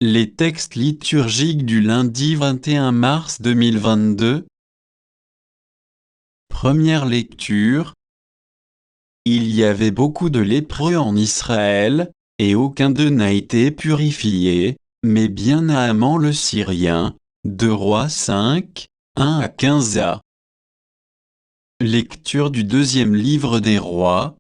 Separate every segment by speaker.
Speaker 1: Les textes liturgiques du lundi 21 mars 2022. Première lecture. Il y avait beaucoup de lépreux en Israël, et aucun d'eux n'a été purifié, mais bien Naaman le Syrien. 2 Rois 5, 1 à 15a. Lecture du deuxième livre des rois.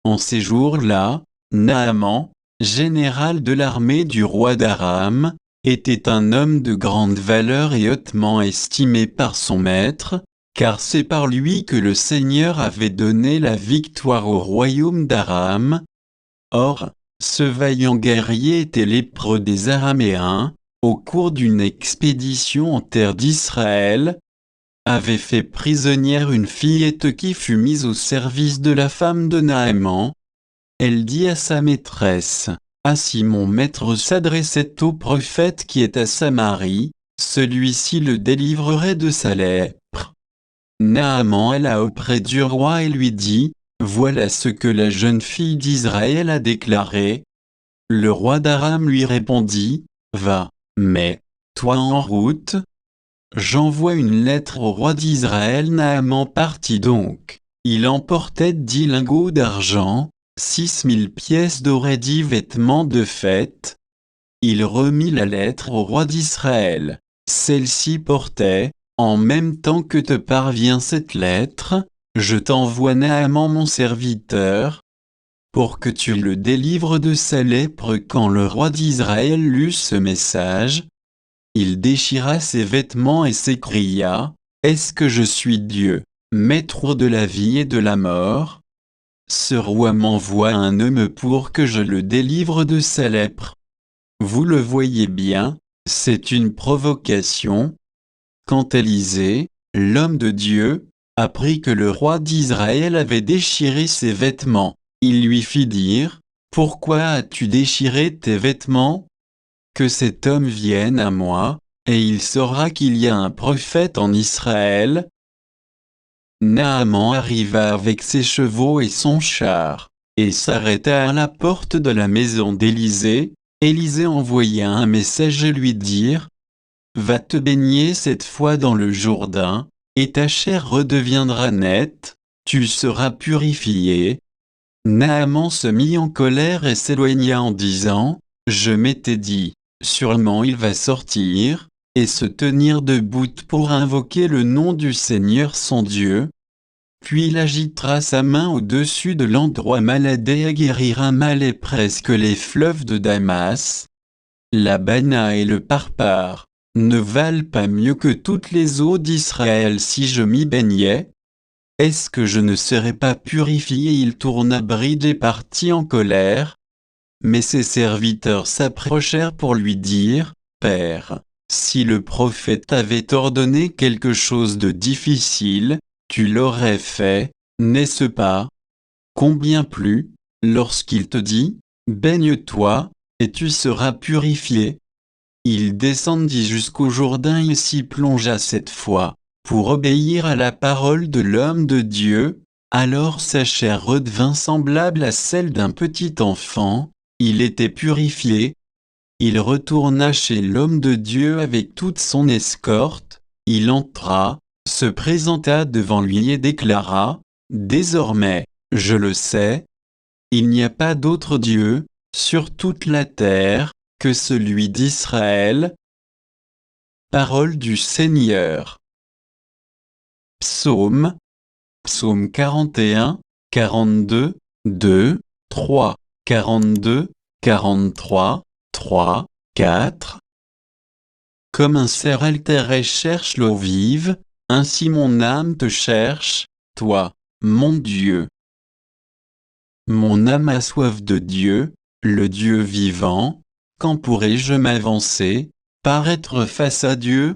Speaker 1: En ces jours-là, Naaman, général de l'armée du roi d'Aram, était un homme de grande valeur et hautement estimé par son maître, car c'est par lui que le Seigneur avait donné la victoire au royaume d'Aram. Or, ce vaillant guerrier était lépreux des Araméens, au cours d'une expédition en terre d'Israël, avait fait prisonnière une fillette qui fut mise au service de la femme de Naaman. Elle dit à sa maîtresse: « Ah, si mon maître s'adressait au prophète qui est à Samarie, celui-ci le délivrerait de sa lèpre. » Naaman alla auprès du roi et lui dit: « Voilà ce que la jeune fille d'Israël a déclaré. » Le roi d'Aram lui répondit: « Va, mets toi en route. J'envoie une lettre au roi d'Israël. » Naaman partit donc. Il emportait 10 lingots d'argent, 6000 pièces d'or et 10 vêtements de fête. Il remit la lettre au roi d'Israël. Celle-ci portait: « En même temps que te parvient cette lettre, je t'envoie Naaman mon serviteur, pour que tu le délivres de sa lèpre. » Quand le roi d'Israël lut ce message, il déchira ses vêtements et s'écria: « Est-ce que je suis Dieu, maître de la vie et de la mort? Ce roi m'envoie un homme pour que je le délivre de sa lèpre. Vous le voyez bien, c'est une provocation. » Quand Élisée, l'homme de Dieu, apprit que le roi d'Israël avait déchiré ses vêtements, il lui fit dire: « Pourquoi as-tu déchiré tes vêtements? Que cet homme vienne à moi, et il saura qu'il y a un prophète en Israël. » Naaman arriva avec ses chevaux et son char, et s'arrêta à la porte de la maison d'Élisée. Élisée envoya un messager lui dire: « Va te baigner cette fois dans le Jourdain, et ta chair redeviendra nette, tu seras purifié. » Naaman se mit en colère et s'éloigna en disant: « Je m'étais dit, sûrement il va sortir, et se tenir debout pour invoquer le nom du Seigneur son Dieu. » Puis il agitera sa main au-dessus de l'endroit malade et guérira un mal, et presque les fleuves de Damas, la Bana et le Parpar, ne valent pas mieux que toutes les eaux d'Israël si je m'y baignais. Est-ce que je ne serais pas purifié? » Il tourna bride et partit en colère. Mais ses serviteurs s'approchèrent pour lui dire: « Père, si le prophète avait ordonné quelque chose de difficile, tu l'aurais fait, n'est-ce pas? Combien plus, lorsqu'il te dit: baigne-toi, et tu seras purifié. » Il descendit jusqu'au Jourdain et s'y plongea 7 fois, pour obéir à la parole de l'homme de Dieu. Alors sa chair redevint semblable à celle d'un petit enfant, il était purifié. Il retourna chez l'homme de Dieu avec toute son escorte. Il entra, se présenta devant lui et déclara: « Désormais, je le sais, il n'y a pas d'autre Dieu, sur toute la terre, que celui d'Israël. » Parole du Seigneur. Psaume 41, 42, 2, 3, 42, 43, 3, 4. Comme un cerf altéré cherche l'eau vive, ainsi mon âme te cherche, toi, mon Dieu. Mon âme a soif de Dieu, le Dieu vivant. Quand pourrai-je m'avancer, paraître face à Dieu?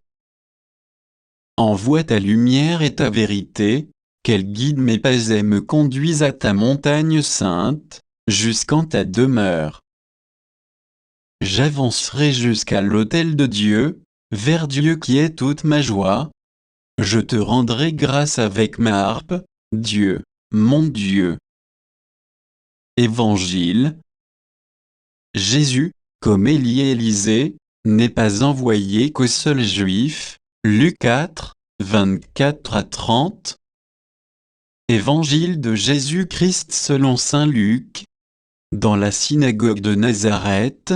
Speaker 1: Envoie ta lumière et ta vérité, qu'elle guide mes pas et me conduise à ta montagne sainte, jusqu'en ta demeure. J'avancerai jusqu'à l'autel de Dieu, vers Dieu qui est toute ma joie. Je te rendrai grâce avec ma harpe, Dieu, mon Dieu. Évangile. Jésus, comme Élie et Élisée, n'est pas envoyé qu'aux seuls Juifs. Luc 4, 24 à 30. Évangile de Jésus-Christ selon saint Luc. Dans la synagogue de Nazareth,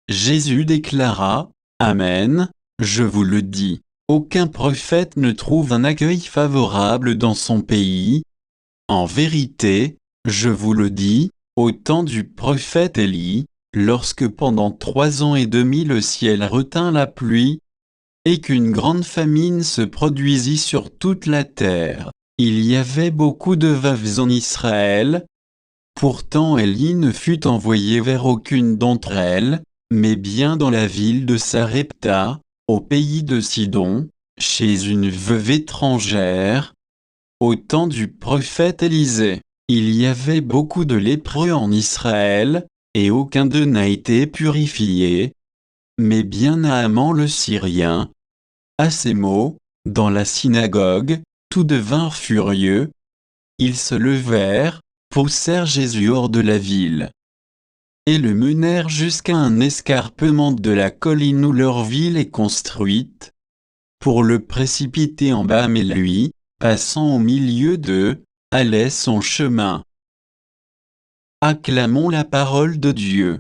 Speaker 1: Jésus déclara, « Amen, je vous le dis, aucun prophète ne trouve un accueil favorable dans son pays. En vérité, je vous le dis, au temps du prophète Élie, lorsque pendant 3 ans et demi le ciel retint la pluie, et qu'une grande famine se produisit sur toute la terre, il y avait beaucoup de veuves en Israël. Pourtant Élie ne fut envoyé vers aucune d'entre elles, mais bien dans la ville de Sarepta, au pays de Sidon, chez une veuve étrangère. Au temps du prophète Élisée, il y avait beaucoup de lépreux en Israël, et aucun d'eux n'a été purifié, mais bien Naaman le Syrien. » À ces mots, dans la synagogue, tout devinrent furieux. Ils se levèrent, poussèrent Jésus hors de la ville, et le menèrent jusqu'à un escarpement de la colline où leur ville est construite, pour le précipiter en bas, mais lui, passant au milieu d'eux, allait son chemin. Acclamons la parole de Dieu.